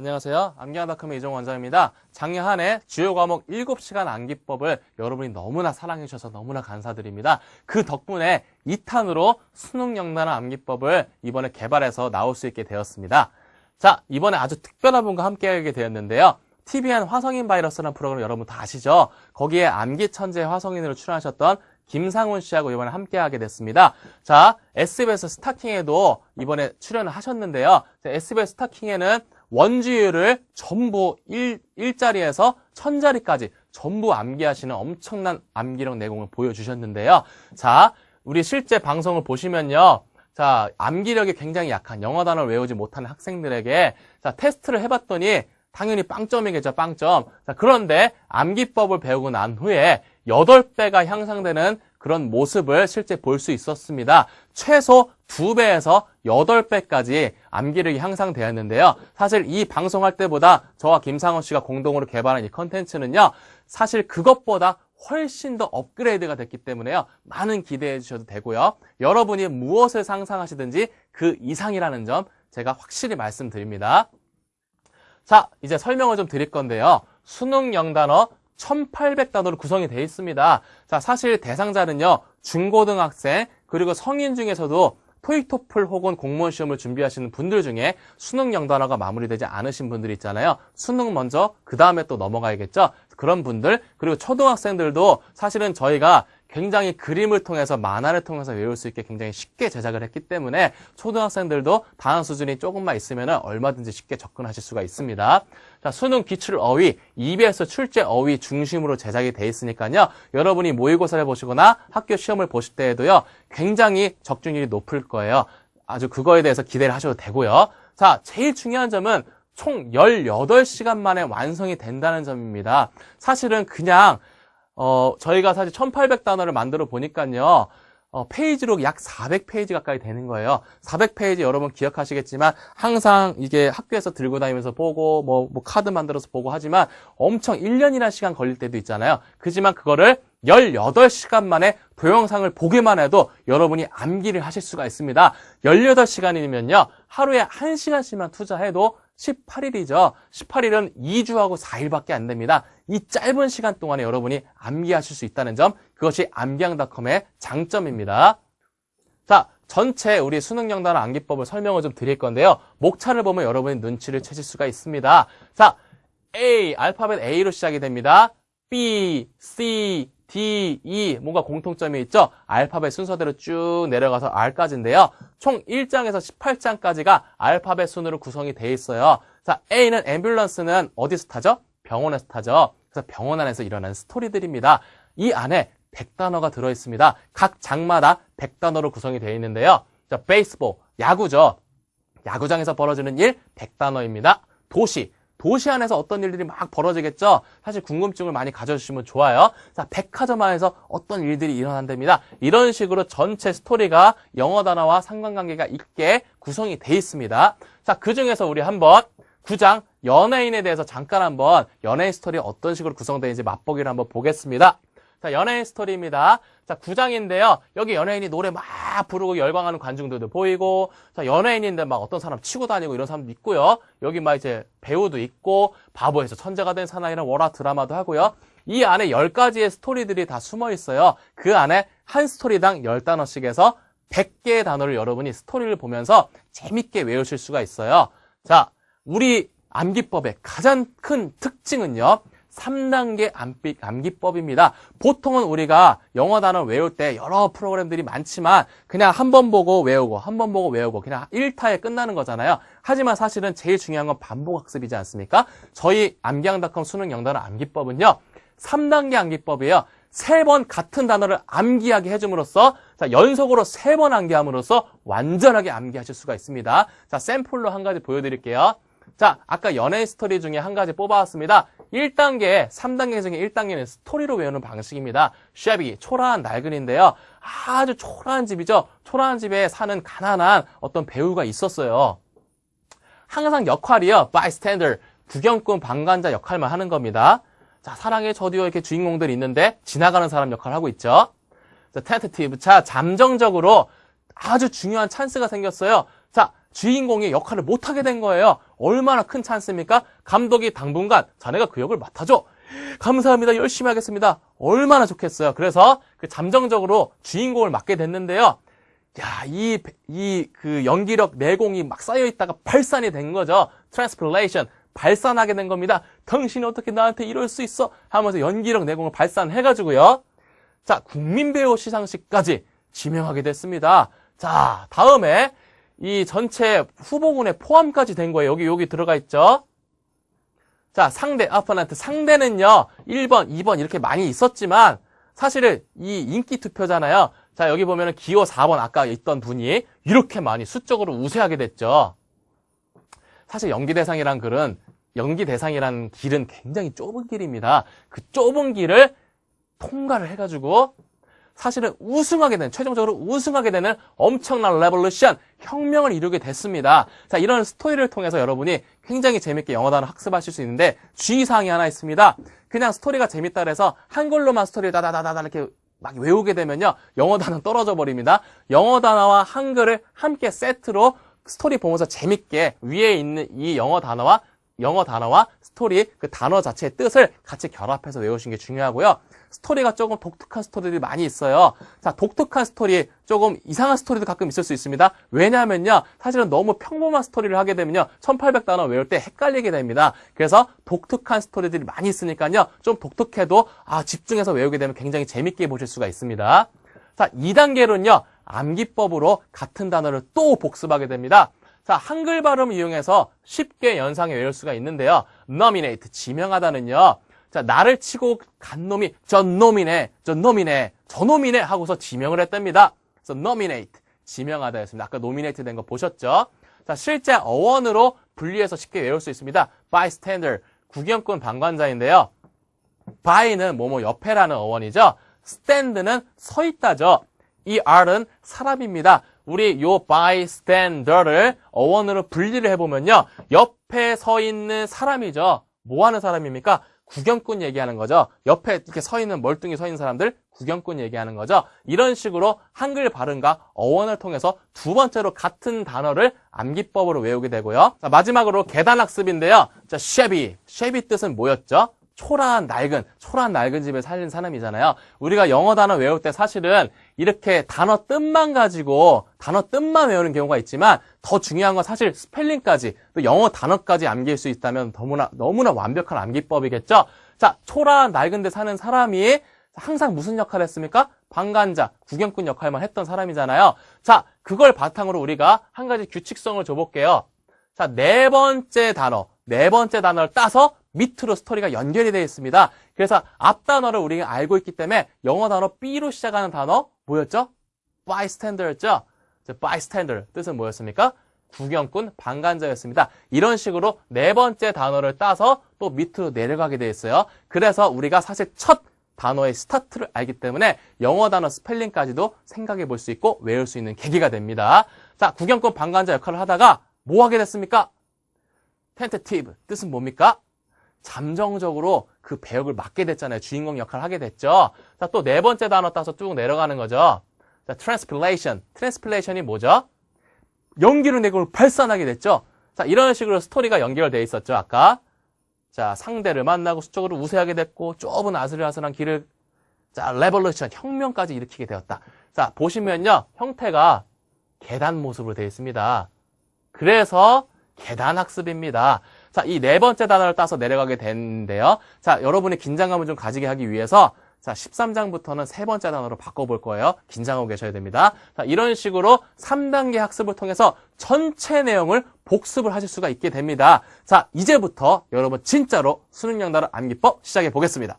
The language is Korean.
안녕하세요. 암기왕닷컴의 이종 원장입니다. 작년 한 해 주요 과목 7시간 암기법을 여러분이 너무나 사랑해 주셔서 너무나 감사드립니다. 그 덕분에 2탄으로 수능 영단어 암기법을 이번에 개발해서 나올 수 있게 되었습니다. 자, 이번에 아주 특별한 분과 함께 하게 되었는데요. TVN 화성인 바이러스라는 프로그램 여러분 다 아시죠? 거기에 암기 천재 화성인으로 출연하셨던 김상훈 씨하고 이번에 함께 하게 됐습니다. 자, SBS 스타킹에도 이번에 출연을 하셨는데요. SBS 스타킹에는 원주율을 전부 1자리에서 1000자리까지 전부 암기하시는 엄청난 암기력 내공을 보여주셨는데요. 자, 우리 실제 방송을 보시면요. 자, 암기력이 굉장히 약한 영어 단어를 외우지 못하는 학생들에게 자, 테스트를 해봤더니 당연히 빵점이겠죠, 빵점. 자, 그런데 암기법을 배우고 난 후에 8배가 향상되는 그런 모습을 실제 볼 수 있었습니다. 최소 2배에서 8배까지 암기력이 향상되었는데요. 사실 이 방송할 때보다 저와 김상훈 씨가 공동으로 개발한 이 컨텐츠는요. 사실 그것보다 훨씬 더 업그레이드가 됐기 때문에요. 많은 기대해 주셔도 되고요. 여러분이 무엇을 상상하시든지 그 이상이라는 점 제가 확실히 말씀드립니다. 자, 이제 설명을 좀 드릴 건데요. 수능 영단어 1800단어로 구성이 되어 있습니다. 자, 사실 대상자는요, 중고등학생, 그리고 성인 중에서도 토익, 토플 혹은 공무원 시험을 준비하시는 분들 중에 수능 영단어가 마무리되지 않으신 분들이 있잖아요. 수능 먼저, 그 다음에 또 넘어가야겠죠? 그런 분들, 그리고 초등학생들도 사실은 저희가 굉장히 그림을 통해서 만화를 통해서 외울 수 있게 굉장히 쉽게 제작을 했기 때문에 초등학생들도 단어 수준이 조금만 있으면 얼마든지 쉽게 접근하실 수가 있습니다. 자, 수능 기출 어휘, EBS 출제 어휘 중심으로 제작이 돼 있으니까요. 여러분이 모의고사를 보시거나 학교 시험을 보실 때에도요. 굉장히 적중률이 높을 거예요. 아주 그거에 대해서 기대를 하셔도 되고요. 자, 제일 중요한 점은 총 18시간 만에 완성이 된다는 점입니다. 사실은 그냥 저희가 사실 1800단어를 만들어 보니까요. 페이지로 약 400페이지 가까이 되는 거예요. 400페이지 여러분 기억하시겠지만 항상 이게 학교에서 들고 다니면서 보고 뭐 카드 만들어서 보고 하지만 엄청 1년이라는 시간 걸릴 때도 있잖아요. 그지만 그거를 18시간 만에 동영상을 보기만 해도 여러분이 암기를 하실 수가 있습니다. 18시간이면요. 하루에 1시간씩만 투자해도 18일이죠. 18일은 2주하고 4일밖에 안 됩니다. 이 짧은 시간 동안에 여러분이 암기하실 수 있다는 점, 그것이 암기왕닷컴의 장점입니다. 자, 전체 우리 수능 영단어 암기법을 설명을 좀 드릴 건데요. 목차를 보면 여러분이 눈치를 채실 수가 있습니다. 자, A, 알파벳 A로 시작이 됩니다. B, C, D, E, 뭔가 공통점이 있죠? 알파벳 순서대로 쭉 내려가서 R까지인데요. 총 1장에서 18장까지가 알파벳 순으로 구성이 되어 있어요. 자, A는 앰뷸런스는 어디서 타죠? 병원에서 타죠. 그래서 병원 안에서 일어나는 스토리들입니다. 이 안에 100단어가 들어있습니다. 각 장마다 100단어로 구성이 되어 있는데요. 자, 베이스볼, 야구죠. 야구장에서 벌어지는 일, 100단어입니다. 도시 안에서 어떤 일들이 막 벌어지겠죠? 사실 궁금증을 많이 가져주시면 좋아요. 자, 백화점 안에서 어떤 일들이 일어난답니다. 이런 식으로 전체 스토리가 영어 단어와 상관관계가 있게 구성이 돼 있습니다. 자, 그 중에서 우리 한번 9장 연예인에 대해서 잠깐 한번 연예인 스토리 어떤 식으로 구성되는지 맛보기를 한번 보겠습니다. 자, 연예인 스토리입니다. 자, 9장인데요. 여기 연예인이 노래 막 부르고 열광하는 관중들도 보이고, 자, 연예인인데 막 어떤 사람 치고 다니고 이런 사람도 있고요. 여기 막 이제 배우도 있고, 바보에서 천재가 된 사나이라는 월화 드라마도 하고요. 이 안에 10가지의 스토리들이 다 숨어 있어요. 그 안에 한 스토리당 10단어씩 해서 100개의 단어를 여러분이 스토리를 보면서 재밌게 외우실 수가 있어요. 자, 우리 암기법의 가장 큰 특징은요. 3단계 암기법입니다. 보통은 우리가 영어 단어를 외울 때 여러 프로그램들이 많지만 그냥 한 번 보고 외우고 한 번 보고 외우고 그냥 1타에 끝나는 거잖아요. 하지만 사실은 제일 중요한 건 반복학습이지 않습니까? 저희 암기왕닷컴 수능 영단어 암기법은요. 3단계 암기법이에요. 3번 같은 단어를 암기하게 해줌으로써 자, 연속으로 3번 암기함으로써 완전하게 암기하실 수가 있습니다. 자, 샘플로 한 가지 보여드릴게요. 자, 아까 연예인 스토리 중에 한 가지 뽑아왔습니다. 1단계, 3단계 중에 1단계는 스토리로 외우는 방식입니다. 쉐비, 초라한 낡은인데요. 아주 초라한 집이죠. 초라한 집에 사는 가난한 어떤 배우가 있었어요. 항상 역할이요. bystander, 구경꾼 방관자 역할만 하는 겁니다. 자, 사랑의 저디오 이렇게 주인공들이 있는데 지나가는 사람 역할을 하고 있죠. 자, tentative, 자, 잠정적으로 아주 중요한 찬스가 생겼어요. 자, 주인공이 역할을 못하게 된 거예요. 얼마나 큰 찬스입니까? 감독이 당분간 자네가 그 역을 맡아줘. 감사합니다. 열심히 하겠습니다. 얼마나 좋겠어요. 그래서 그 잠정적으로 주인공을 맡게 됐는데요. 야, 그 연기력 내공이 막 쌓여있다가 발산이 된 거죠. 트랜스플레이션. 발산하게 된 겁니다. 당신이 어떻게 나한테 이럴 수 있어? 하면서 연기력 내공을 발산해가지고요. 자, 국민배우 시상식까지 지명하게 됐습니다. 자, 다음에 이 전체 후보군에 포함까지 된 거예요. 여기 들어가 있죠. 자, 상대, 아포넌트. 상대는요, 1번, 2번 이렇게 많이 있었지만, 사실은 이 인기 투표잖아요. 자, 여기 보면은 기호 4번 아까 있던 분이 이렇게 많이 수적으로 우세하게 됐죠. 사실 연기 대상이란 길은 굉장히 좁은 길입니다. 그 좁은 길을 통과를 해가지고 사실은 최종적으로 우승하게 되는 엄청난 레볼루션, 혁명을 이루게 됐습니다. 자, 이런 스토리를 통해서 여러분이 굉장히 재밌게 영어 단어 학습하실 수 있는데 주의사항이 하나 있습니다. 그냥 스토리가 재밌다 그래서 한글로만 스토리를 다다다다 이렇게 막 외우게 되면요, 영어 단어는 떨어져 버립니다. 영어 단어와 한글을 함께 세트로 스토리 보면서 재밌게 위에 있는 이 영어 단어와 스토리, 그 단어 자체의 뜻을 같이 결합해서 외우시는 게 중요하고요. 스토리가 조금 독특한 스토리들이 많이 있어요. 자, 독특한 스토리, 조금 이상한 스토리도 가끔 있을 수 있습니다. 왜냐하면요, 사실은 너무 평범한 스토리를 하게 되면요, 1800단어 외울 때 헷갈리게 됩니다. 그래서 독특한 스토리들이 많이 있으니까요, 좀 독특해도 집중해서 외우게 되면 굉장히 재밌게 보실 수가 있습니다. 자, 2단계로는요, 암기법으로 같은 단어를 또 복습하게 됩니다. 자, 한글 발음을 이용해서 쉽게 연상해 외울 수가 있는데요. nominate, 지명하다는요. 자, 나를 치고 간 놈이 저놈이네 하고서 지명을 했답니다. 그래서 nominate, 지명하다였습니다. 아까 nominate 된 거 보셨죠? 자, 실제 어원으로 분리해서 쉽게 외울 수 있습니다. bystander, 구경꾼 방관자인데요. by는 뭐뭐 옆에라는 어원이죠. stand는 서 있다죠. 이 R은 사람입니다. 우리 요 bystander를 어원으로 분리를 해보면요. 옆에 서 있는 사람이죠. 뭐 하는 사람입니까? 구경꾼 얘기하는 거죠. 옆에 이렇게 멀뚱히 서 있는 사람들, 구경꾼 얘기하는 거죠. 이런 식으로 한글 발음과 어원을 통해서 두 번째로 같은 단어를 암기법으로 외우게 되고요. 자, 마지막으로 계단 학습인데요. 자, shabby 뜻은 뭐였죠? 초라한 낡은 집에 살린 사람이잖아요. 우리가 영어 단어 외울 때 사실은 이렇게 단어 뜻만 외우는 경우가 있지만 더 중요한 건 사실 스펠링까지 또 영어 단어까지 암기할 수 있다면 너무나 완벽한 암기법이겠죠. 자, 초라한 낡은 데 사는 사람이 항상 무슨 역할을 했습니까? 방관자, 구경꾼 역할만 했던 사람이잖아요. 자, 그걸 바탕으로 우리가 한 가지 규칙성을 줘볼게요. 자, 네 번째 단어를 따서 밑으로 스토리가 연결이 되어 있습니다. 그래서 앞 단어를 우리가 알고 있기 때문에 영어 단어 B로 시작하는 단어 뭐였죠? bystander였죠? bystander 뜻은 뭐였습니까? 구경꾼, 방관자였습니다. 이런 식으로 네 번째 단어를 따서 또 밑으로 내려가게 되어 있어요. 그래서 우리가 사실 첫 단어의 스타트를 알기 때문에 영어 단어 스펠링까지도 생각해 볼 수 있고 외울 수 있는 계기가 됩니다. 자, 구경꾼, 방관자 역할을 하다가 뭐 하게 됐습니까? tentative 뜻은 뭡니까? 잠정적으로 그 배역을 맡게 됐잖아요. 주인공 역할을 하게 됐죠. 자, 또 네 번째 단어 따서 쭉 내려가는 거죠. 자, transplantation이 뭐죠? 연기를 내고 발산하게 됐죠. 자, 이런 식으로 스토리가 연결되어 있었죠, 아까. 자, 상대를 만나고 수적으로 우세하게 됐고, 좁은 아슬아슬한 길을, 자, 레볼루션, 혁명까지 일으키게 되었다. 자, 보시면요, 형태가 계단 모습으로 되어 있습니다. 그래서 계단 학습입니다. 자, 이 네 번째 단어를 따서 내려가게 되는데요. 자, 여러분이 긴장감을 좀 가지게 하기 위해서 자, 13장부터는 세 번째 단어로 바꿔볼 거예요. 긴장하고 계셔야 됩니다. 자, 이런 식으로 3단계 학습을 통해서 전체 내용을 복습을 하실 수가 있게 됩니다. 자, 이제부터 여러분 진짜로 수능 영단어 암기법 시작해 보겠습니다.